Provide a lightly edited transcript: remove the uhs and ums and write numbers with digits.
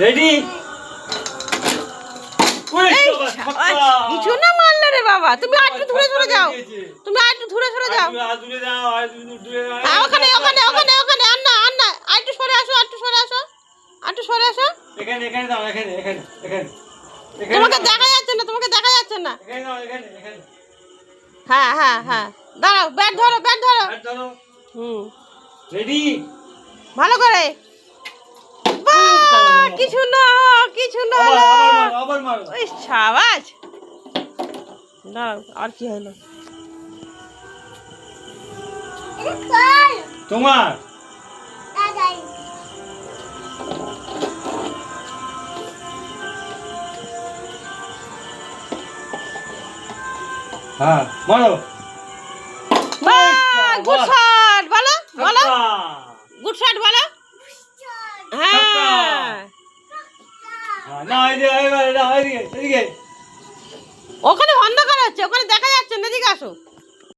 Ready? কিছু না মারলে রে বাবা, তুমি আরেকটু দূরে সরে যাও, তুমি আরেকটু দূরে সরে যাও। ওখানে ওখানে ওখানে ওখানে আর না আরেকটু সরে আসো, আরেকটু সরে আসো, আরেকটু সরে আসো। এখানে এখানে দাও, এখানে এখানে এখানে তোমাকে দেখা যাচ্ছে না, তোমাকে দেখা যাচ্ছে না। এখানে দাও, এখানে এখানে। হ্যাঁ হ্যাঁ হ্যাঁ, দাঁড়াও, ব্যাট ধরো, ব্যাট ধরো। ধরো। হুম, রেডি? ভালো করে। বাহ, কিছু না, কিছু না। আবার মারো। ওই সাবাস। দাঁড়াও, আর কি হলো? তোমার হ্যাঁ মারো। বাহ, গুড শট, বলো বলো, গুড শট বলো। হ্যাঁ, না এদিকে এদিকে এদিকে। ওখানে অন্ধকার হচ্ছে, ওখানে দেখা যাচ্ছে না, এদিকে আসো।